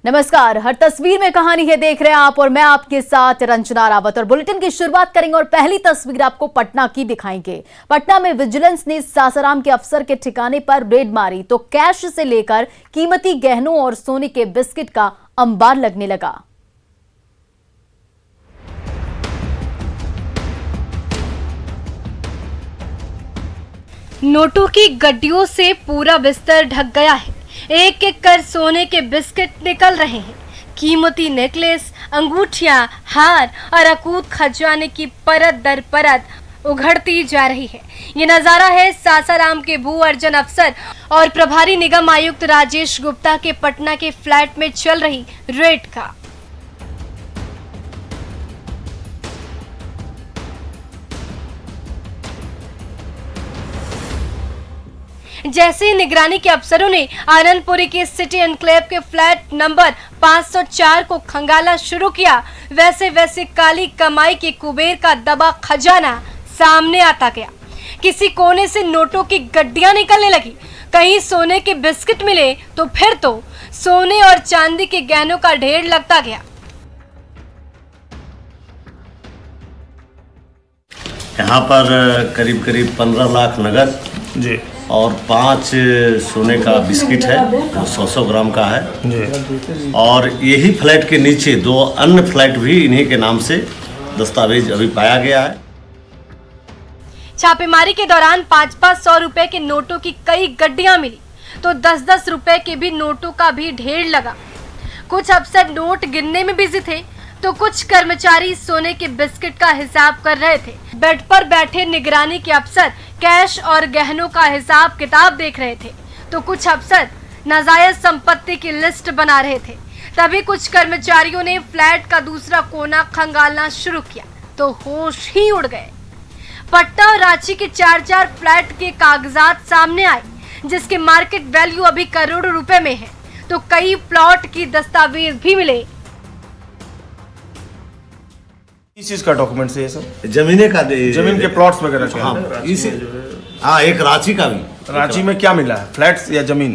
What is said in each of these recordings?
नमस्कार। हर तस्वीर में कहानी है देख रहे हैं आप और मैं आपके साथ रंजना रावत। और बुलेटिन की शुरुआत करेंगे और पहली तस्वीर आपको पटना की दिखाएंगे। पटना में विजिलेंस ने सासाराम के अफसर के ठिकाने पर रेड मारी तो कैश से लेकर कीमती गहनों और सोने के बिस्किट का अंबार लगने लगा। नोटों की गड्डियों से पूरा बिस्तर ढक गया है। एक एक कर सोने के बिस्किट निकल रहे हैं। कीमती नेकलेस, अंगूठियां, हार और अकूत खजाने की परत दर परत उघड़ती जा रही है। ये नजारा है सासाराम के भू अर्जन अफसर और प्रभारी निगम आयुक्त राजेश गुप्ता के पटना के फ्लैट में चल रही रेड का। जैसे ही निगरानी के अफसरों ने आनंदपुरी के सिटी एनक्लेव के फ्लैट नंबर 504 को खंगाला शुरू किया, वैसे वैसे काली कमाई के कुबेर का दबा खजाना सामने आता गया। किसी कोने से नोटों की गड्डियां निकलने लगी, कहीं सोने के बिस्किट मिले तो फिर तो सोने और चांदी के गहनों का ढेर लगता गया। यहाँ पर करीब 15 लाख नगद जी और 5 सोने का बिस्किट है जो 100 ग्राम का है जी। और यही फ्लैट के नीचे 2 अन्य फ्लैट भी इन्हीं के नाम से दस्तावेज अभी पाया गया है। छापेमारी के दौरान 500 रुपए के नोटों की कई गड्डियां मिली तो 10 रुपए के भी नोटों का भी ढेर लगा। कुछ अफसर नोट गिनने में बिजी थे तो कुछ कर्मचारी सोने के बिस्किट का हिसाब कर रहे थे। बेड पर बैठे निगरानी के अफसर कैश और गहनों का हिसाब किताब देख रहे थे तो कुछ अफसर नाजायज संपत्ति की लिस्ट बना रहे थे। तभी कुछ कर्मचारियों ने फ्लैट का दूसरा कोना खंगालना शुरू किया तो होश ही उड़ गए। पटना और रांची के 4 फ्लैट के कागजात सामने आए जिसके मार्केट वैल्यू अभी करोड़ों रुपए में है तो कई प्लॉट की दस्तावेज भी मिले। इस चीज का डॉक्यूमेंट है ये सब जमीन के प्लॉट्स वगैरह। हाँ, एक रांची का भी। रांची में क्या मिला है, फ्लैट्स या जमीन?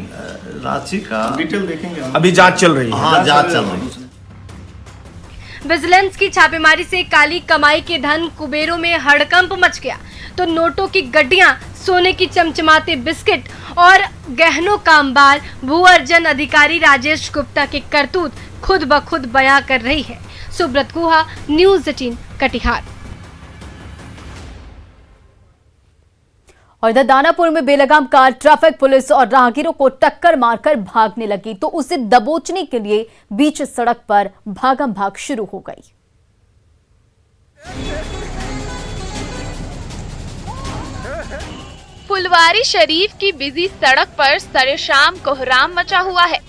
रांची का डिटेल देखेंगे, अभी जांच चल रही है। हाँ, जांच चल रही है। विजिलेंस की छापेमारी से काली कमाई के धन कुबेरों में हड़कंप मच गया तो नोटों की गड्डियां, सोने की चमचमाते बिस्किट और गहनों का अंबार भू अर्जन अधिकारी राजेश गुप्ता के करतूत खुद ब खुद बयां कर रही है। सुब्रत गुहा, न्यूज़ 18 कटिहार। और इधर दानापुर में बेलगाम कार ट्रैफिक पुलिस और राहगीरों को टक्कर मारकर भागने लगी तो उसे दबोचने के लिए बीच सड़क पर भागम भाग शुरू हो गई। फुलवारी शरीफ की बिजी सड़क पर सरेशाम कोहराम मचा हुआ है।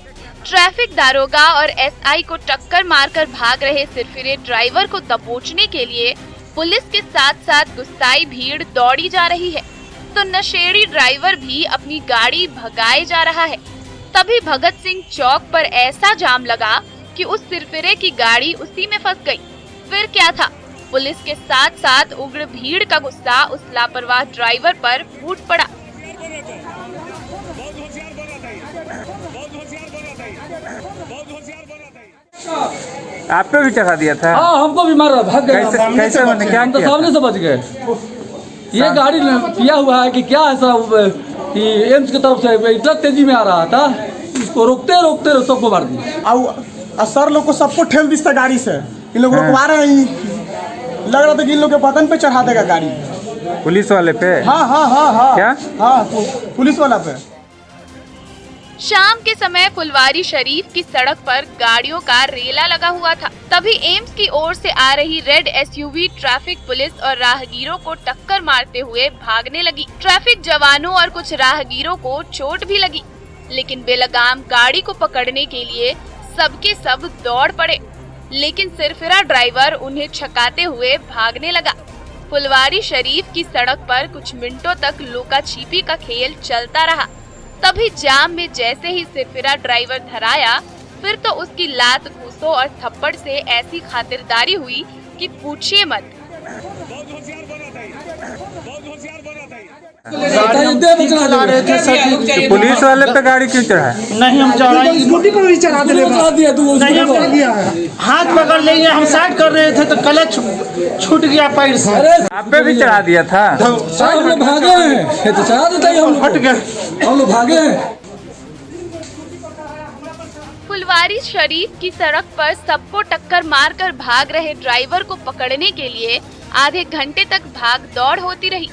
ट्रैफिक दारोगा और एसआई को टक्कर मारकर भाग रहे सिरफिरे ड्राइवर को दबोचने के लिए पुलिस के साथ साथ गुस्साई भीड़ दौड़ी जा रही है तो नशेड़ी ड्राइवर भी अपनी गाड़ी भगाए जा रहा है। तभी भगत सिंह चौक पर ऐसा जाम लगा कि उस सिरफिरे की गाड़ी उसी में फंस गई। फिर क्या था, पुलिस के साथ साथ उग्र भीड़ का गुस्सा उस लापरवाह ड्राइवर पर फूट पड़ा। आप पे भी चढ़ा दिया था? हाँ, हमको भी मारा, भाग गए। कैसे मैंने क्या तो सामने से बच गए। ये गाड़ी किया हुआ है कि क्या ऐसा एम्स की तरफ से इतना तेजी में आ रहा था, इसको रोकते रोकते सबको मार दिया। सर लोग को सबको ठेल दी गाड़ी से, इन लोग रुकवा रहे हैं। लग रहा था कि इन लोग के बदन पे चढ़ा देगा गाड़ी। पुलिस वाले पे? हाँ हाँ हाँ हाँ। क्या? हाँ, पुलिस वाला पे। शाम के समय फुलवारी शरीफ की सड़क पर गाड़ियों का रेला लगा हुआ था। तभी एम्स की ओर से आ रही रेड एसयूवी ट्रैफिक पुलिस और राहगीरों को टक्कर मारते हुए भागने लगी। ट्रैफिक जवानों और कुछ राहगीरों को चोट भी लगी, लेकिन बेलगाम गाड़ी को पकड़ने के लिए सबके सब दौड़ पड़े, लेकिन सिरफिरा ड्राइवर उन्हें छकाते हुए भागने लगा। फुलवारी शरीफ की सड़क पर कुछ मिनटों तक लुका छिपी का खेल चलता रहा। तभी जाम में जैसे ही सिरफिरा ड्राइवर धराया, फिर तो उसकी लात घूसों और थप्पड़ से ऐसी खातिरदारी हुई कि पूछिए मत। तो पुलिस वाले पे गाड़ी क्यों चढ़ा है? नहीं हम चढ़ाए स्कूटी पर भी चढ़ा दे नहीं हम हाथ पकड़ लेंगे, हम साइड कर रहे थे तो क्लच छूट गया पैर से। आप पे भी चढ़ा दिया था? हम लोग भागे हैं, तो चढ़ा देते हैं, हट गए, हम लोग भागे हैं। फुलवारी शरीफ की सड़क पर सबको टक्कर मारकर भाग रहे ड्राइवर को पकड़ने के लिए आधे घंटे तक भाग दौड़ होती रही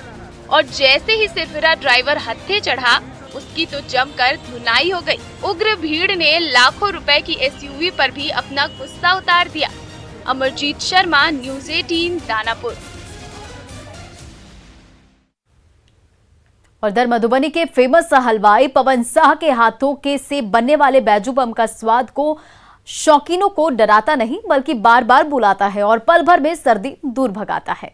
और जैसे ही सिरफिरा ड्राइवर हत्थे चढ़ा उसकी तो जमकर धुनाई हो गई। उग्र भीड़ ने लाखों रुपए की एसयूवी पर भी अपना गुस्सा उतार दिया। अमरजीत शर्मा, न्यूज़ 18 दानापुर। और दर मधुबनी के फेमस हलवाई पवन साह के हाथों के से बनने वाले बैजू बम का स्वाद को शौकीनों को डराता नहीं बल्कि बार बार बुलाता है और पल भर में सर्दी दूर भगाता है।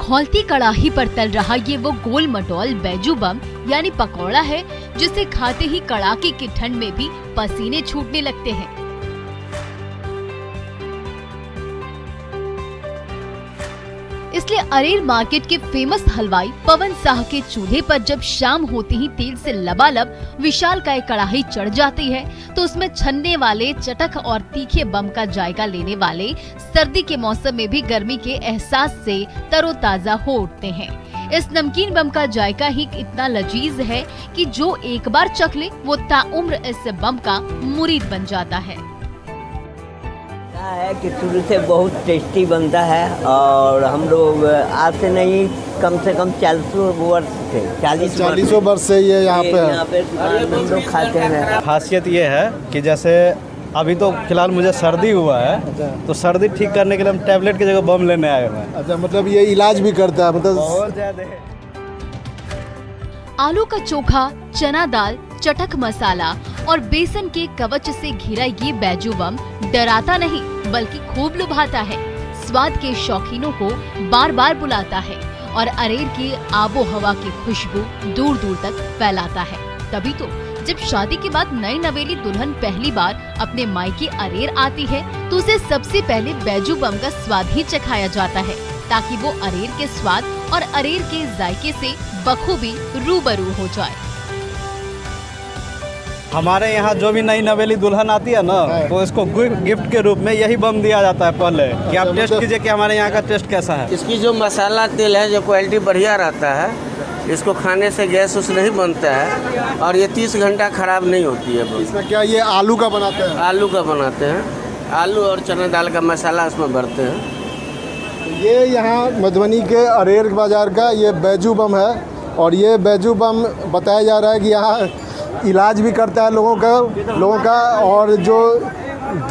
खौलती कड़ाही पर तल रहा ये वो गोल मटोल बैजू बम यानी पकौड़ा है जिसे खाते ही कड़ाके की ठंड में भी पसीने छूटने लगते हैं। इसलिए अरेर मार्केट के फेमस हलवाई पवन साह के चूल्हे पर जब शाम होते ही तेल से लबालब विशालकाय कड़ाही चढ़ जाती है तो उसमें छनने वाले चटक और तीखे बम का जायका लेने वाले सर्दी के मौसम में भी गर्मी के एहसास से तरोताजा हो उठते हैं। इस नमकीन बम का जायका ही इतना लजीज है कि जो एक बार चख ले वो ताउम्र इस बम का मुरीद बन जाता है। है कि शुरू से बहुत टेस्टी बनता है और हम लोग आज से नहीं कम से कम 40 वर्ष से 40 वर्ष से ये यहाँ पे हम लोग खाते हैं। खासियत ये है कि जैसे अभी तो फिलहाल मुझे सर्दी हुआ है तो सर्दी ठीक करने के लिए हम टैबलेट की जगह बम लेने आए हुए हैं। अच्छा, मतलब ये इलाज भी करता है मतलब बहुत ज्यादा। आलू का चोखा, चना दाल, चटक मसाला और बेसन के कवच से घिरा ये बैजू बम डराता नहीं बल्कि खूब लुभाता है। स्वाद के शौकीनों को बार बार बुलाता है और अरेर की आबो हवा की खुशबू दूर दूर तक फैलाता है। तभी तो जब शादी के बाद नई नवेली दुल्हन पहली बार अपने मायके अरेर आती है तो उसे सबसे पहले बैजू बम का स्वाद ही चखाया जाता है ताकि वो अरेर के स्वाद और अरेर के जायके से बखूबी रूबरू हो जाए। हमारे यहाँ जो भी नई नवेली दुल्हन आती है ना तो इसको गिफ्ट के रूप में यही बम दिया जाता है पहले कि आप टेस्ट कीजिए कि हमारे यहाँ का टेस्ट कैसा है। इसकी जो मसाला तेल है जो क्वालिटी बढ़िया रहता है, इसको खाने से गैस उस नहीं बनता है और ये 30 घंटा खराब नहीं होती है। इसमें क्या ये आलू का बनाते हैं? आलू का बनाते हैं, आलू और चना दाल का मसाला उसमें भरते हैं। ये यहाँ मधुबनी के अरेर बाजार का ये बैजू बम है और ये बैजू बम बताया जा रहा है कि यहाँ इलाज भी करता है लोगों का और जो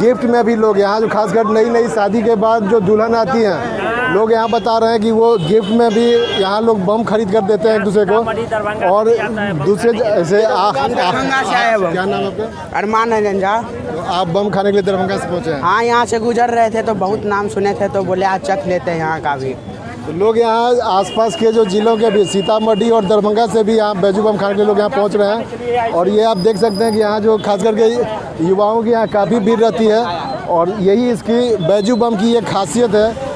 गिफ्ट में भी लोग यहाँ जो खासकर नई शादी के बाद जो दुल्हन आती हैं लोग यहाँ बता रहे हैं कि वो गिफ्ट में भी यहाँ लोग बम खरीद कर देते हैं एक दूसरे को। और दूसरे ऐसे क्या नाम आपका? अरमान है झंझा। आप बम खाने के लिए दरभंगा से पहुँचे हैं? हाँ, यहाँ से गुजर रहे थे तो बहुत नाम सुने थे तो बोले आज चख लेते हैं यहाँ का भी। तो लोग यहाँ आसपास के जो जिलों के भी सीतामढ़ी और दरभंगा से भी यहाँ बैजू बम खाने के लोग यहाँ पहुँच रहे हैं और ये आप देख सकते हैं कि यहाँ जो खास करके युवाओं की यहाँ काफ़ी भीड़ रहती है और यही इसकी बैजू बम की ये खासियत है।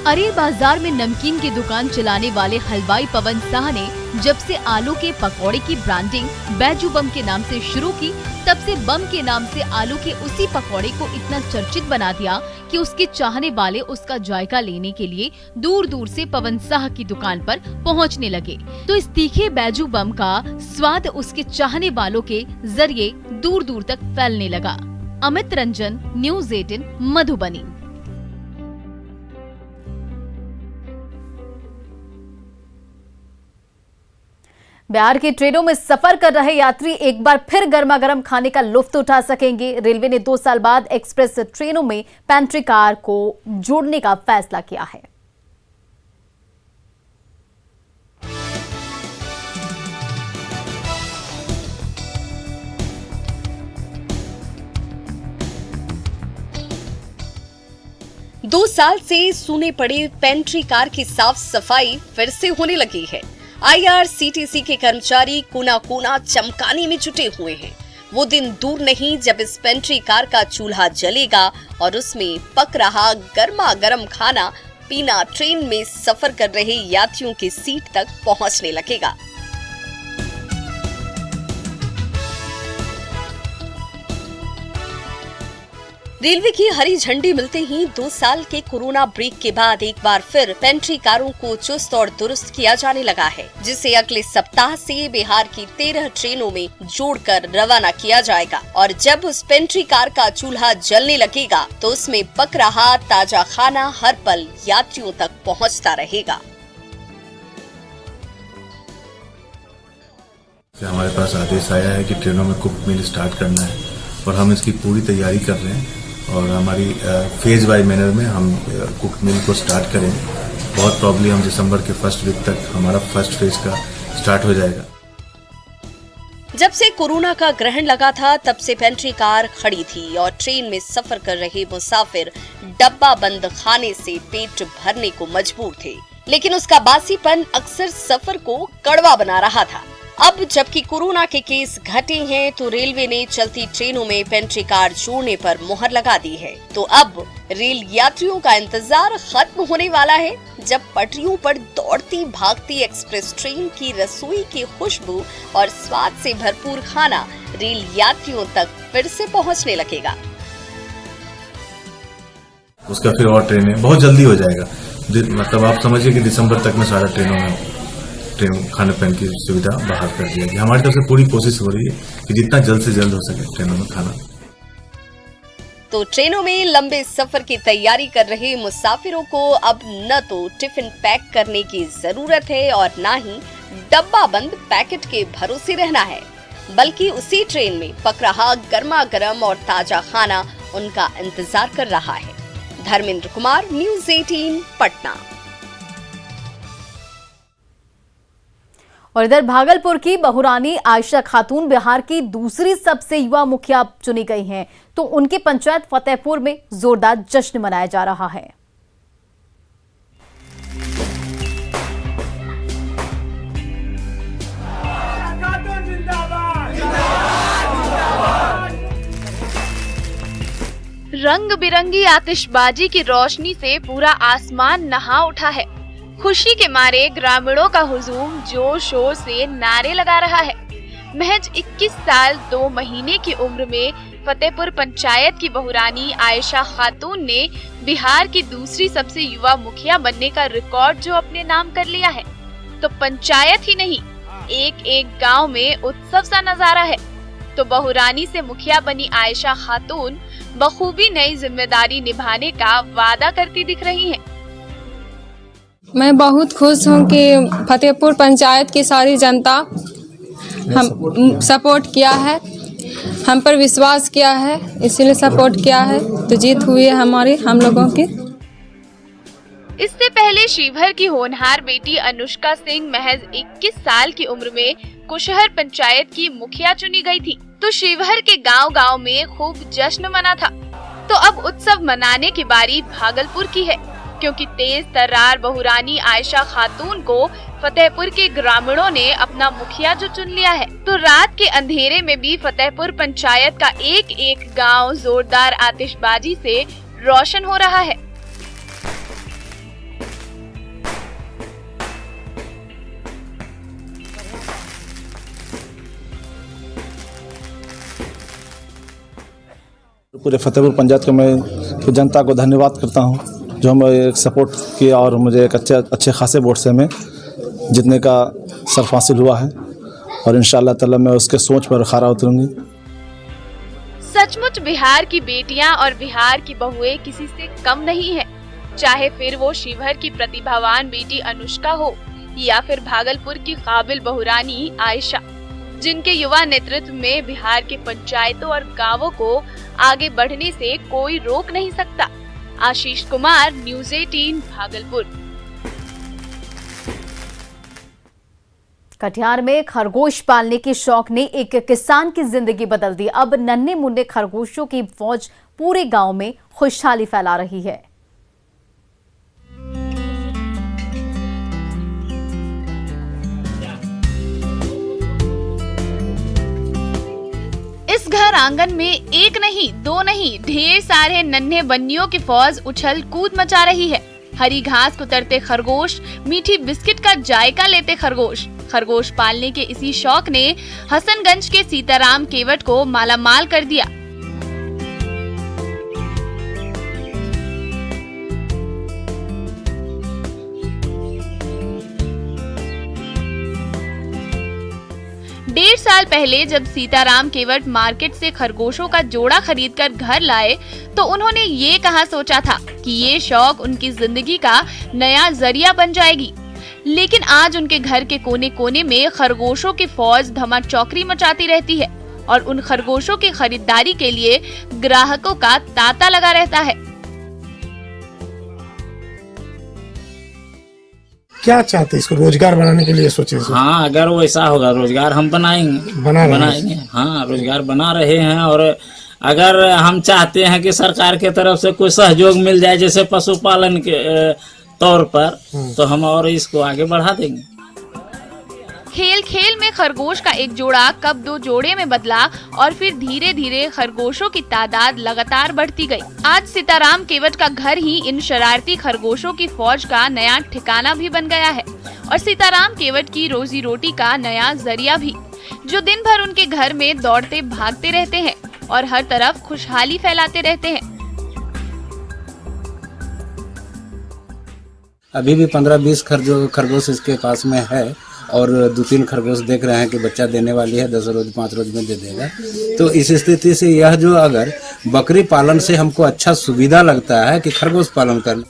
अरेर बाजार में नमकीन की दुकान चलाने वाले हलवाई पवन साह ने जब से आलू के पकौड़े की ब्रांडिंग बैजू बम के नाम से शुरू की तब से बम के नाम से आलू के उसी पकौड़े को इतना चर्चित बना दिया कि उसके चाहने वाले उसका जायका लेने के लिए दूर दूर से पवन साह की दुकान पर पहुंचने लगे। तो इस तीखे बैजू बम का स्वाद उसके चाहने वालों के जरिए दूर दूर तक फैलने लगा। अमित रंजन, न्यूज़ 18 मधुबनी। बिहार की ट्रेनों में सफर कर रहे यात्री एक बार फिर गर्मा गर्म खाने का लुत्फ उठा सकेंगे। रेलवे ने 2 साल बाद एक्सप्रेस ट्रेनों में पेंट्री कार को जोड़ने का फैसला किया है। दो साल से सूने पड़े पेंट्री कार की साफ सफाई फिर से होने लगी है। IRCTC के कर्मचारी कोना कोना चमकाने में जुटे हुए हैं। वो दिन दूर नहीं जब इस पेंट्री कार का चूल्हा जलेगा और उसमें पक रहा गर्मा गर्म खाना पीना ट्रेन में सफर कर रहे यात्रियों की सीट तक पहुंचने लगेगा। रेलवे की हरी झंडी मिलते ही 2 साल के कोरोना ब्रेक के बाद एक बार फिर पेंट्री कारों को चुस्त और दुरुस्त किया जाने लगा है, जिसे अगले सप्ताह से बिहार की 13 ट्रेनों में जोड़कर रवाना किया जाएगा। और जब उस पेंट्री कार का चूल्हा जलने लगेगा तो उसमें पक रहा ताजा खाना हर पल यात्रियों तक पहुंचता रहेगा। हमारे पास आदेश आया है कि ट्रेनों में कुक मील स्टार्ट करना है और हम इसकी पूरी तैयारी कर रहे हैं और हमारी फेज वाइज मैनर में हम कुक मिल को स्टार्ट करेंगे। बहुत प्रॉब्ली हम दिसंबर के फर्स्ट वीक तक हमारा फर्स्ट फेज का स्टार्ट हो जाएगा। जब से कोरोना का ग्रहण लगा था तब से पेंट्री कार खड़ी थी और ट्रेन में सफर कर रहे मुसाफिर डब्बा बंद खाने से पेट भरने को मजबूर थे, लेकिन उसका बासीपन अक्सर सफर को कड़वा बना रहा था। अब जबकि कोरोना के केस घटे हैं तो रेलवे ने चलती ट्रेनों में पेंट्री कार जोड़ने पर मुहर लगा दी है। तो अब रेल यात्रियों का इंतजार खत्म होने वाला है, जब पटरियों पर दौड़ती भागती एक्सप्रेस ट्रेन की रसोई की खुशबू और स्वाद से भरपूर खाना रेल यात्रियों तक फिर से पहुंचने लगेगा। उसका फिर और ट्रेनें बहुत जल्दी हो जाएगा, मतलब आप समझिए कि दिसंबर तक में सारा ट्रेनों में ट्रेन खाने पीने की सुविधा बहाल कर दी जाएगी। हमारी तरफ से पूरी कोशिश हो रही है कि जितना जल्द से जल्द हो सके ट्रेनों में खाना। तो ट्रेनों में लंबे सफर की तैयारी कर रहे मुसाफिरों को अब न तो टिफिन पैक करने की जरूरत है और न ही डब्बा बंद पैकेट के भरोसे रहना है, बल्कि उसी ट्रेन में पक रहा गर्मा गर्म और ताजा खाना उनका इंतजार कर रहा है। धर्मेंद्र कुमार, न्यूज़ 18 पटना। और इधर भागलपुर की बहुरानी आयशा खातून बिहार की दूसरी सबसे युवा मुखिया चुनी गई हैं, तो उनके पंचायत फतेहपुर में जोरदार जश्न मनाया जा रहा है। रंग बिरंगी आतिशबाजी की रोशनी से पूरा आसमान नहा उठा है। खुशी के मारे ग्रामीणों का हुजूम जोर शोर से नारे लगा रहा है। महज 21 साल 2 महीने की उम्र में फतेहपुर पंचायत की बहुरानी आयशा खातून ने बिहार की दूसरी सबसे युवा मुखिया बनने का रिकॉर्ड जो अपने नाम कर लिया है, तो पंचायत ही नहीं एक एक गांव में उत्सव सा नजारा है। तो बहुरानी से मुखिया बनी आयशा खातून बखूबी नई जिम्मेदारी निभाने का वादा करती दिख रही हैं। मैं बहुत खुश हूँ कि फतेहपुर पंचायत की सारी जनता हम सपोर्ट किया है, हम पर विश्वास किया है, इसीलिए सपोर्ट किया है, तो जीत हुई है हमारी हम लोगों की। इससे पहले शिवहर की होनहार बेटी अनुष्का सिंह महज 21 साल की उम्र में कुशहर पंचायत की मुखिया चुनी गई थी, तो शिवहर के गांव-गांव में खूब जश्न मना था। तो अब उत्सव मनाने की बारी भागलपुर की है, क्योंकि तेज तर्रार बहुरानी आयशा खातून को फतेहपुर के ग्रामीणों ने अपना मुखिया जो चुन लिया है, तो रात के अंधेरे में भी फतेहपुर पंचायत का एक एक गांव जोरदार आतिशबाजी से रोशन हो रहा है। पूरे फतेहपुर पंचायत का मैं तो जनता को धन्यवाद करता हूं, जो हमें सपोर्ट किया और मुझे एक अच्छे खासे वोट से हमें जीतने का सर्फ हासिल हुआ है और इंशाअल्लाह ताला मैं उसके सोच पर खरा उतरूंगी। सचमुच बिहार की बेटियां और बिहार की बहुएं किसी से कम नहीं है, चाहे फिर वो शिवहर की प्रतिभावान बेटी अनुष्का हो या फिर भागलपुर की काबिल बहुरानी आयशा, जिनके युवा नेतृत्व में बिहार के पंचायतों और गांवों को आगे बढ़ने से कोई रोक नहीं सकता। आशीष कुमार, न्यूज़ 18 भागलपुर। कटिहार में खरगोश पालने के शौक ने एक किसान की जिंदगी बदल दी। अब नन्हे मुन्ने खरगोशों की फौज पूरे गांव में खुशहाली फैला रही है। इस आंगन में एक नहीं, दो नहीं, ढेर सारे नन्हे बन्नियों की फौज उछल कूद मचा रही है। हरी घास कुतरते खरगोश, मीठी बिस्किट का जायका लेते खरगोश। खरगोश पालने के इसी शौक ने हसनगंज के सीताराम केवट को मालामाल कर दिया। डेढ़ साल पहले जब सीताराम केवट मार्केट से खरगोशों का जोड़ा खरीदकर घर लाए तो उन्होंने ये कहाँ सोचा था कि ये शौक उनकी जिंदगी का नया जरिया बन जाएगी। लेकिन आज उनके घर के कोने कोने में खरगोशों की फौज धमा चौकड़ी मचाती रहती है और उन खरगोशों की खरीदारी के लिए ग्राहकों का तांता लगा रहता है। क्या चाहते इसको रोजगार बनाने के लिए सोचे? हाँ, अगर वैसा होगा रोजगार हम बनाएंगे। हाँ, रोजगार बना रहे हैं। और अगर हम चाहते हैं कि सरकार के तरफ से कोई सहयोग मिल जाए जैसे पशुपालन के तौर पर, तो हम और इसको आगे बढ़ा देंगे। खेल खेल में खरगोश का एक जोड़ा कब दो जोड़े में बदला और फिर धीरे धीरे खरगोशों की तादाद लगातार बढ़ती गई। आज सीताराम केवट का घर ही इन शरारती खरगोशों की फौज का नया ठिकाना भी बन गया है और सीताराम केवट की रोजी रोटी का नया जरिया भी, जो दिन भर उनके घर में दौड़ते भागते रहते हैं और हर तरफ खुशहाली फैलाते रहते हैं। अभी भी 15-20 खरगोश इसके पास में है और 2-3 खरगोश देख रहे हैं कि बच्चा देने वाली है, 10 रोज 5 रोज में दे देगा। तो इस स्थिति से यह जो अगर बकरी पालन से हमको अच्छा सुविधा लगता है कि खरगोश पालन करना।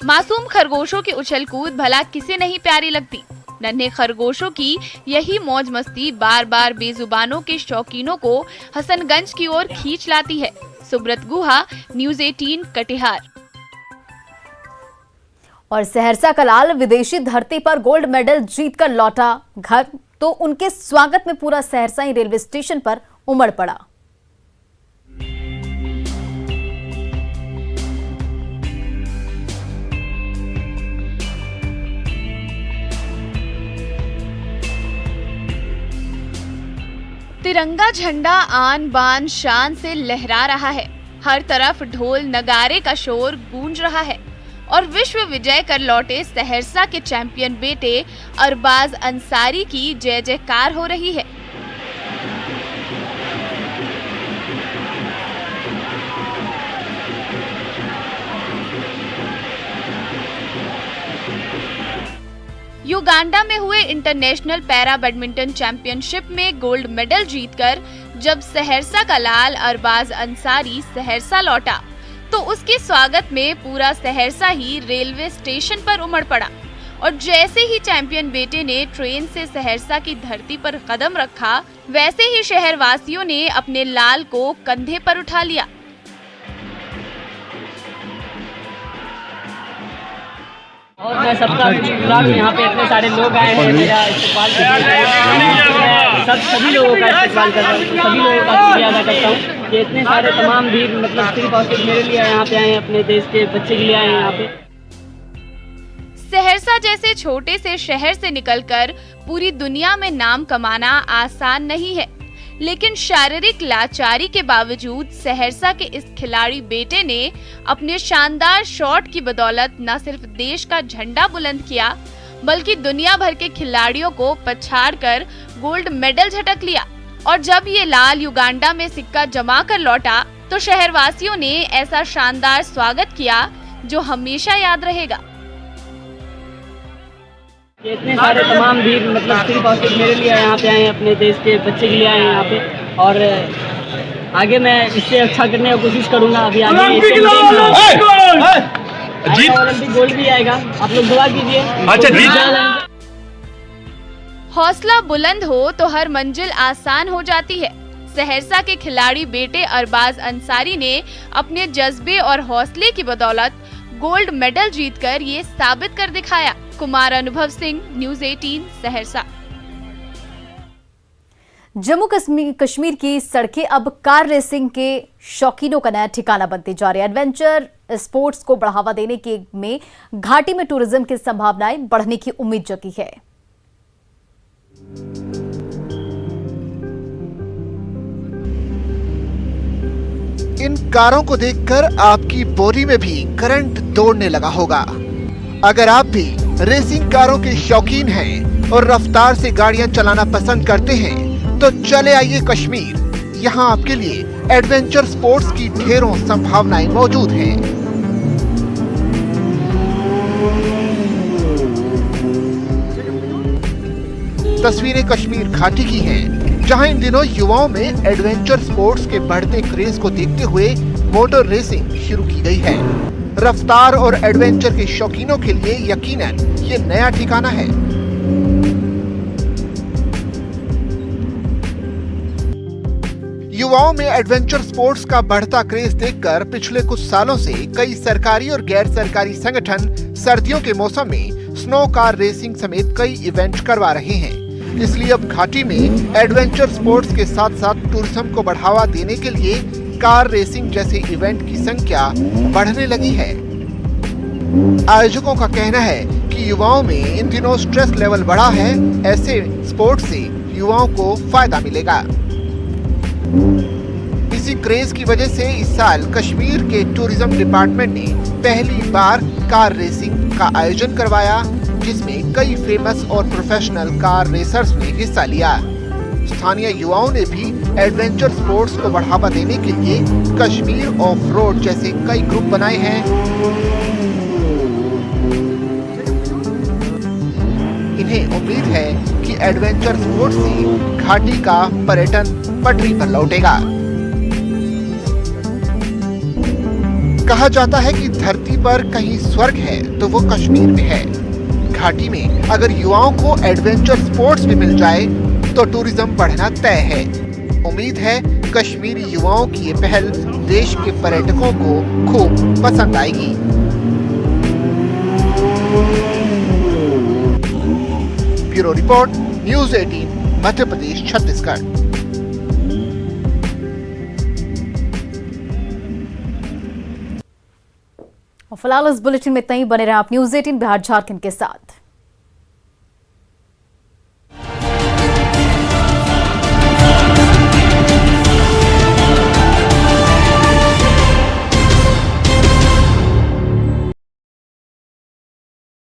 मासूम खरगोशों की उछल कूद भला किसे नहीं प्यारी लगती। नन्हे खरगोशों की यही मौज मस्ती बार बार बेजुबानों के शौकीनों को हसनगंज की ओर खींच लाती है। सुब्रत गुहा, न्यूज़ 18 कटिहार। और सहरसा का लाल विदेशी धरती पर गोल्ड मेडल जीतकर लौटा घर, तो उनके स्वागत में पूरा सहरसा ही रेलवे स्टेशन पर उमड़ पड़ा। तिरंगा झंडा आन बान शान से लहरा रहा है। हर तरफ ढोल नगारे का शोर गूंज रहा है और विश्व विजय कर लौटे सहरसा के चैंपियन बेटे अरबाज अंसारी की जय जयकार हो रही है। युगांडा में हुए इंटरनेशनल पैरा बैडमिंटन चैंपियनशिप में गोल्ड मेडल जीतकर जब सहरसा का लाल अरबाज अंसारी सहरसा लौटा तो उसके स्वागत में पूरा सहरसा ही रेलवे स्टेशन पर उमड़ पड़ा और जैसे ही चैंपियन बेटे ने ट्रेन से सहरसा की धरती पर कदम रखा, वैसे ही शहर वासियों ने अपने लाल को कंधे पर उठा लिया। और मैं सबका यहाँ पे इतने सारे लोग आए हैं, मेरा इस्तेमाल सभी लोगों का इस्तेमाल कर रहा हूँ, सभी लोगों का शुक्रिया अदा करता हूँ कि इतने सारे तमाम भी मतलब सिर्फ और सिर्फ मेरे लिए यहाँ पे आए हैं, अपने देश के बच्चे के लिए आए हैं यहाँ पे। सहरसा जैसे छोटे से शहर से निकलकर पूरी दुनिया में नाम कमाना आसान नहीं है, लेकिन शारीरिक लाचारी के बावजूद सहरसा के इस खिलाड़ी बेटे ने अपने शानदार शॉट की बदौलत न सिर्फ देश का झंडा बुलंद किया, बल्कि दुनिया भर के खिलाड़ियों को पछाड़कर गोल्ड मेडल झटक लिया। और जब ये लाल युगांडा में सिक्का जमा कर लौटा तो शहरवासियों ने ऐसा शानदार स्वागत किया जो हमेशा याद रहेगा। इतने सारे तमाम भी मतलब सिर्फ और सिर्फ मेरे लिए यहाँ पे आए हैं, अपने देश के बच्चे के लिए आए हैं यहाँ पे, और आगे मैं इससे अच्छा करने की कोशिश करूँगा। अभी आगे ओलंपिक गोल्ड भी आएगा, आप लोग दुआ कीजिए। अच्छा, हौसला बुलंद हो तो हर मंजिल आसान हो जाती है। सहरसा के खिलाड़ी बेटे अरबाज अंसारी ने अपने जज्बे और हौसले की बदौलत गोल्ड मेडल जीतकर ये साबित कर दिखाया। कुमार अनुभव सिंह, न्यूज़ 18 सहरसा। जम्मू कश्मीर की सड़कें अब कार रेसिंग के शौकीनों का नया ठिकाना बनती जा रही है। एडवेंचर स्पोर्ट्स को बढ़ावा देने के में घाटी में टूरिज्म की संभावनाएं बढ़ने की उम्मीद जगी है। कारों को देखकर आपकी बॉडी में भी करंट दौड़ने लगा होगा। अगर आप भी रेसिंग कारों के शौकीन हैं और रफ्तार से गाड़ियां चलाना पसंद करते हैं तो चले आइए कश्मीर। यहाँ आपके लिए एडवेंचर स्पोर्ट्स की ढेरों संभावनाएं मौजूद हैं। तस्वीरें कश्मीर घाटी की हैं, जहां इन दिनों युवाओं में एडवेंचर स्पोर्ट्स के बढ़ते क्रेज को देखते हुए मोटर रेसिंग शुरू की गई है। रफ्तार और एडवेंचर के शौकीनों के लिए यकीनन ये नया ठिकाना है। युवाओं में एडवेंचर स्पोर्ट्स का बढ़ता क्रेज देखकर पिछले कुछ सालों से कई सरकारी और गैर सरकारी संगठन सर्दियों के मौसम में स्नो कार रेसिंग समेत कई इवेंट करवा रहे हैं। इसलिए अब घाटी में एडवेंचर स्पोर्ट्स के साथ साथ टूरिज्म को बढ़ावा देने के लिए कार रेसिंग जैसे इवेंट की संख्या बढ़ने लगी है। आयोजकों का कहना है कि युवाओं में इन दिनों स्ट्रेस लेवल बढ़ा है। ऐसे स्पोर्ट्स से युवाओं को फायदा मिलेगा। इसी क्रेज की वजह से इस साल कश्मीर के टूरिज्म डिपार्टमेंट ने पहली बार कार रेसिंग का आयोजन करवाया, जिसमें कई फेमस और प्रोफेशनल कार रेसर्स ने हिस्सा लिया। स्थानीय युवाओं ने भी एडवेंचर स्पोर्ट्स को बढ़ावा देने के लिए कश्मीर ऑफ रोड जैसे कई ग्रुप बनाए हैं। इन्हें उम्मीद है कि एडवेंचर स्पोर्ट्स से घाटी का पर्यटन पटरी पर लौटेगा। कहा जाता है कि धरती पर कहीं स्वर्ग है तो वो कश्मीर में है। घाटी में अगर युवाओं को एडवेंचर स्पोर्ट्स भी मिल जाए तो टूरिज्म बढ़ना तय है। उम्मीद है कश्मीरी युवाओं की ये पहल देश के पर्यटकों को खूब पसंद आएगी। Bureau report, news 18, Madhya Pradesh, Chhattisgarh. फिलहाल इस बुलेटिन में इतना ही। बने रहे आप न्यूज़ 18 बिहार झारखंड के साथ।